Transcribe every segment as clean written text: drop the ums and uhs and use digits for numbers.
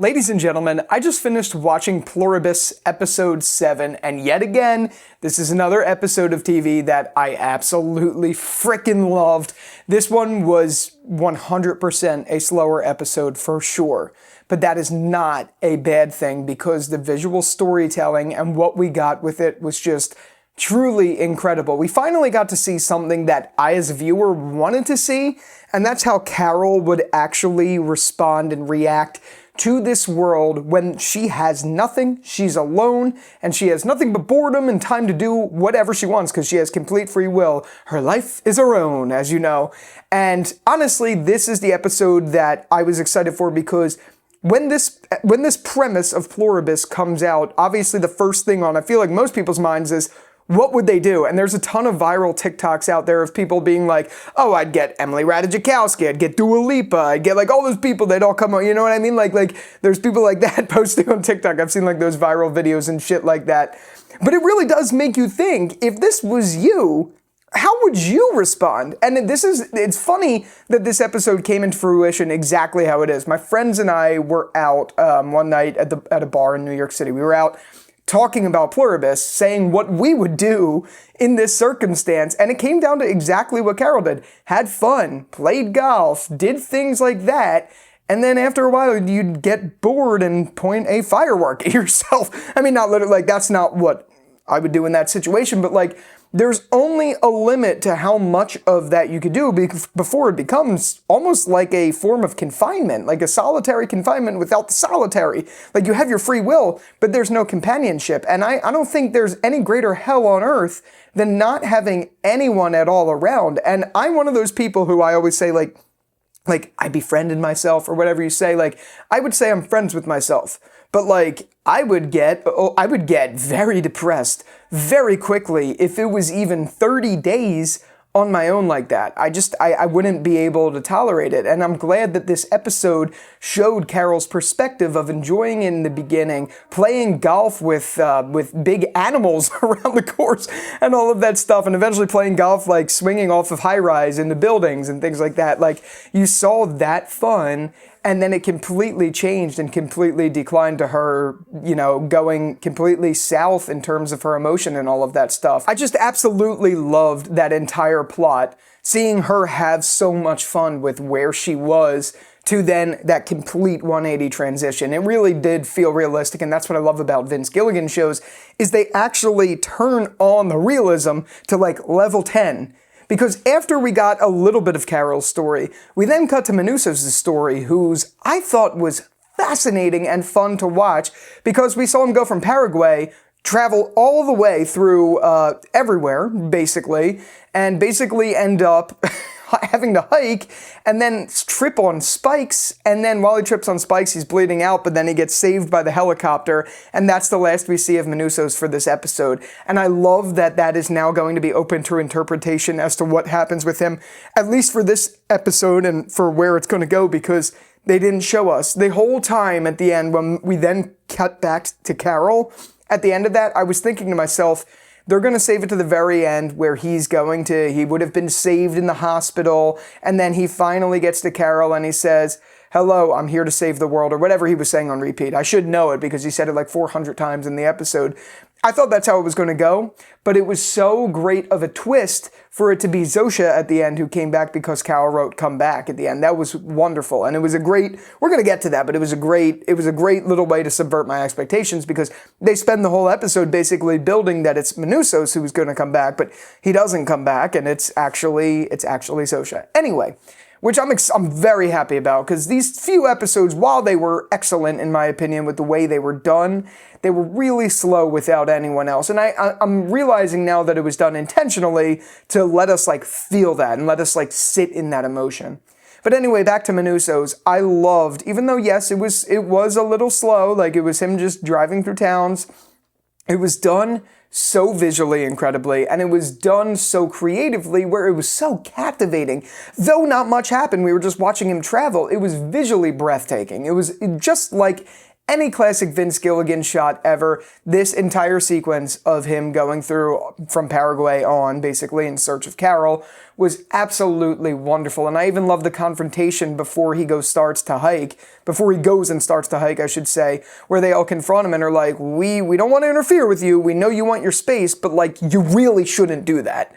Ladies and gentlemen, I just finished watching Pluribus episode 7, and yet again, this is another episode of TV that I absolutely frickin' loved. This one was 100% a slower episode for sure, but that is not a bad thing because the visual storytelling and what we got with it was just truly incredible. We finally got to see something that I as a viewer wanted to see, and that's how Carol would actually respond and react to this world when she has nothing, she's alone, and she has nothing but boredom and time to do whatever she wants because she has complete free will. Her life is her own, as you know. And honestly, this is the episode that I was excited for because when this premise of Pluribus comes out, obviously the first thing on I feel like most people's minds is, what would they do? And there's a ton of viral TikToks out there of people being like, oh, I'd get Emily Ratajkowski, I'd get Dua Lipa, I'd get like all those people that all come out, you know what I mean? Like there's people like that posting on TikTok. I've seen like those viral videos and shit like that. But it really does make you think, if this was you, how would you respond? And it's funny that this episode came into fruition exactly how it is. My friends and I were out one night at a bar in New York City. We were out talking about Pluribus, saying what we would do in this circumstance, and it came down to exactly what Carol did. Had fun, played golf, did things like that, and then after a while you'd get bored and point a firework at yourself. I mean, not literally, like that's not what I would do in that situation, but like there's only a limit to how much of that you could do before it becomes almost like a form of confinement, like a solitary confinement without the solitary. Like you have your free will, but there's no companionship. And I don't think there's any greater hell on earth than not having anyone at all around. And I'm one of those people who I always say like I befriended myself or whatever you say. Like I would say I'm friends with myself, but like I would get very depressed very quickly if it was even 30 days on my own like that. I wouldn't be able to tolerate it. And I'm glad that this episode showed Carol's perspective of enjoying in the beginning, playing golf with big animals around the course and all of that stuff, and eventually playing golf, like swinging off of high-rise into buildings and things like that. Like you saw that fun, and then it completely changed and completely declined to her, you know, going completely south in terms of her emotion and all of that stuff. I just absolutely loved that entire plot, seeing her have so much fun with where she was to then that complete 180 transition. It really did feel realistic, and that's what I love about Vince Gilligan shows, is they actually turn on the realism to like level 10. Because after we got a little bit of Carol's story, we then cut to Manusos' story, whose I thought was fascinating and fun to watch because we saw him go from Paraguay, travel all the way through everywhere, basically, and basically end up having to hike and then trip on spikes, and then while he trips on spikes he's bleeding out, but then he gets saved by the helicopter, and that's the last we see of Manusos for this episode. And I love that that is now going to be open to interpretation as to what happens with him, at least for this episode and for where it's going to go, because they didn't show us the whole time at the end. When we then cut back to Carol at the end of that, I was thinking to myself, they're going to save it to the very end where he would have been saved in the hospital, and then he finally gets to Carol and he says, hello, I'm here to save the world, or whatever he was saying on repeat. I should know it because he said it like 400 times in the episode. I thought that's how it was going to go, but it was so great of a twist for it to be Zosha at the end who came back because Carol wrote come back at the end. That was wonderful, and it was a great, we're going to get to that, but it was a great little way to subvert my expectations because they spend the whole episode basically building that it's Manusos who's going to come back, but he doesn't come back, and it's actually Zosha. Anyway, which I'm very happy about, because these few episodes, while they were excellent in my opinion with the way they were done, they were really slow without anyone else. And I'm realizing now that it was done intentionally to let us like feel that and let us like sit in that emotion. But anyway, back to Manusos. I loved, even though yes, it was a little slow, like it was him just driving through towns, it was done so visually incredibly, and it was done so creatively where it was so captivating. Though not much happened, we were just watching him travel. It was visually breathtaking. It was just like any classic Vince Gilligan shot ever. This entire sequence of him going through from Paraguay on, basically in search of Carol, was absolutely wonderful. And I even love the confrontation before he goes and starts to hike, I should say, where they all confront him and are like, we don't want to interfere with you. We know you want your space, but like, you really shouldn't do that.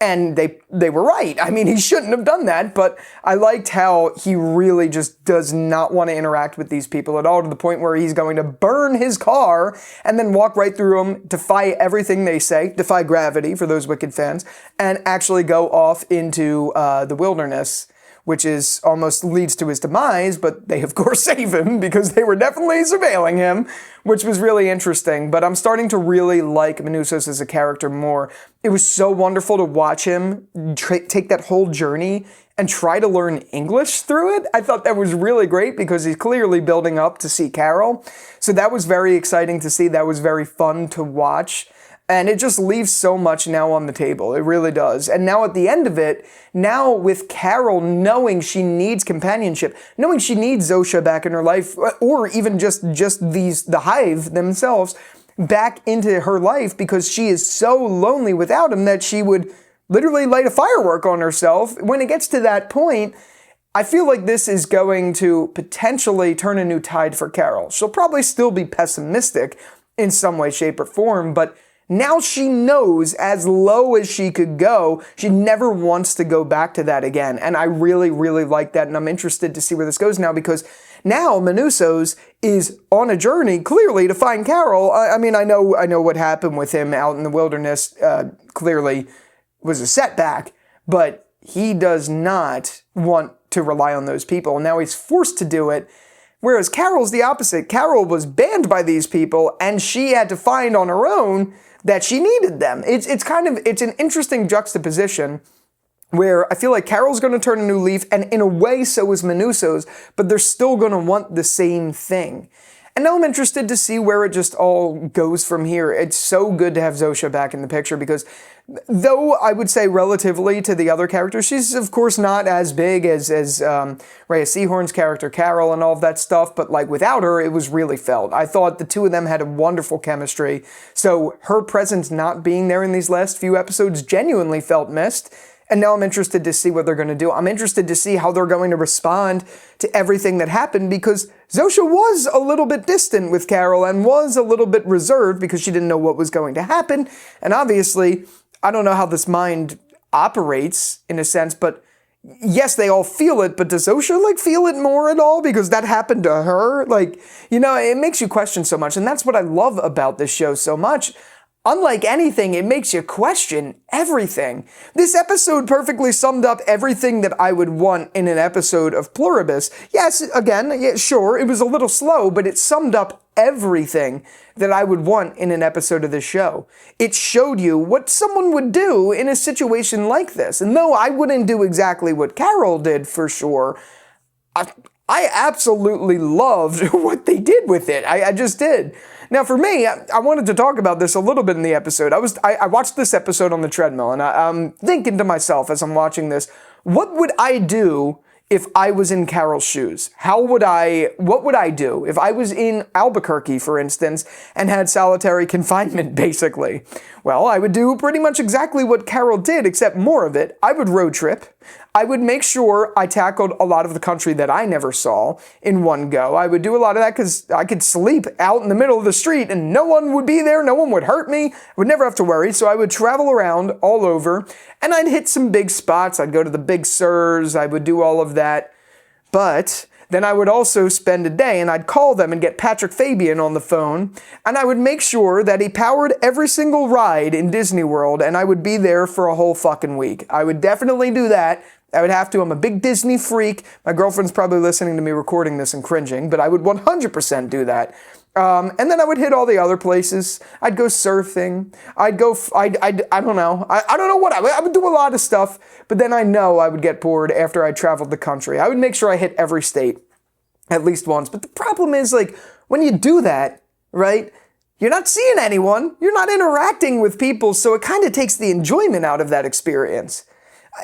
And they were right. I mean, he shouldn't have done that, but I liked how he really just does not want to interact with these people at all, to the point where he's going to burn his car and then walk right through them, defy everything they say, defy gravity for those Wicked fans, and actually go off into the wilderness, which is almost leads to his demise, but they of course save him because they were definitely surveilling him, which was really interesting. But I'm starting to really like Manusos as a character more. It was so wonderful to watch him take that whole journey and try to learn English through it. I thought that was really great because he's clearly building up to see Carol. So that was very exciting to see. That was very fun to watch. And it just leaves so much now on the table. It really does. And now at the end of it, now with Carol knowing she needs companionship, knowing she needs Zosha back in her life, or even just the Hive themselves back into her life, because she is so lonely without him that she would literally light a firework on herself. When it gets to that point, I feel like this is going to potentially turn a new tide for Carol. She'll probably still be pessimistic in some way, shape, or form, but now she knows as low as she could go, she never wants to go back to that again. And I really, really like that. And I'm interested to see where this goes now, because now Manusos is on a journey clearly to find Carol. I mean, I know what happened with him out in the wilderness clearly was a setback, but he does not want to rely on those people. And now he's forced to do it. Whereas Carol's the opposite. Carol was banned by these people and she had to find on her own that she needed them. It's an interesting juxtaposition where I feel like Carol's going to turn a new leaf, and in a way so is Manusos, but they're still going to want the same thing. And now I'm interested to see where it just all goes from here. It's so good to have Zosha back in the picture because though I would say relatively to the other characters, she's of course not as big as Rhea Seehorn's character Carol and all of that stuff, but like without her, it was really felt. I thought the two of them had a wonderful chemistry, so her presence not being there in these last few episodes genuinely felt missed. And now I'm interested to see what they're going to do. I'm interested to see how they're going to respond to everything that happened, because Zosha was a little bit distant with Carol and was a little bit reserved because she didn't know what was going to happen. And obviously, I don't know how this mind operates in a sense, but yes, they all feel it, but does Zosha feel it more at all because that happened to her? It makes you question so much. And that's what I love about this show so much. Unlike anything, it makes you question everything. This episode perfectly summed up everything that I would want in an episode of Pluribus. Yes, again, yeah, sure, it was a little slow, but it summed up everything that I would want in an episode of this show. It showed you what someone would do in a situation like this. And though I wouldn't do exactly what Carol did for sure, I absolutely loved what they did with it. I just did. Now, for me, I wanted to talk about this a little bit in the episode. I watched this episode on the treadmill, and I'm thinking to myself as I'm watching this, what would I do if I was in Carol's shoes? What would I do if I was in Albuquerque, for instance, and had solitary confinement, basically? Well, I would do pretty much exactly what Carol did, except more of it. I would road trip. I would make sure I tackled a lot of the country that I never saw in one go. I would do a lot of that because I could sleep out in the middle of the street and no one would be there, no one would hurt me, I would never have to worry. So I would travel around all over and I'd hit some big spots. I'd go to the Big Sirs, I would do all of that. But then I would also spend a day and I'd call them and get Patrick Fabian on the phone, and I would make sure that he powered every single ride in Disney World, and I would be there for a whole fucking week. I would definitely do that. I would have to. I'm a big Disney freak. My girlfriend's probably listening to me recording this and cringing, but I would 100% do that. And then I would hit all the other places. I'd go surfing. I don't know. I don't know what. I would do a lot of stuff, but then I know I would get bored after I traveled the country. I would make sure I hit every state at least once. But the problem is, when you do that, right, you're not seeing anyone. You're not interacting with people, so it kind of takes the enjoyment out of that experience.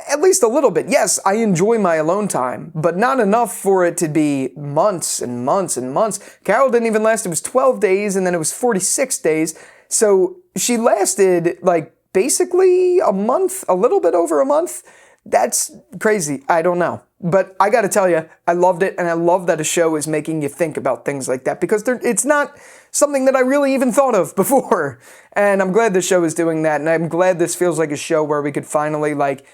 At least a little bit. Yes, I enjoy my alone time, but not enough for it to be months and months and months. Carol didn't even last. It was 12 days, and then it was 46 days. So she lasted, like, basically a month, a little bit over a month. That's crazy. I don't know. But I gotta tell you, I loved it, and I love that a show is making you think about things like that, because it's not something that I really even thought of before. And I'm glad this show is doing that, and I'm glad this feels like a show where we could finally, like,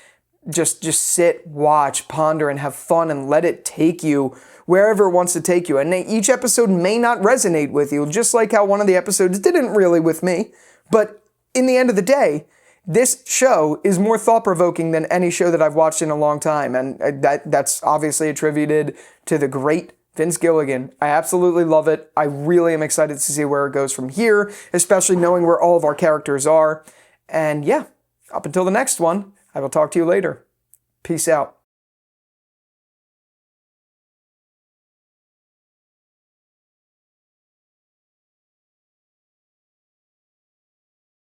just sit, watch, ponder, and have fun, and let it take you wherever it wants to take you. And each episode may not resonate with you, just like how one of the episodes didn't really with me. But in the end of the day, this show is more thought-provoking than any show that I've watched in a long time, and that's obviously attributed to the great Vince Gilligan. I absolutely love it. I really am excited to see where it goes from here, especially knowing where all of our characters are. And yeah, up until the next one, I will talk to you later. Peace out.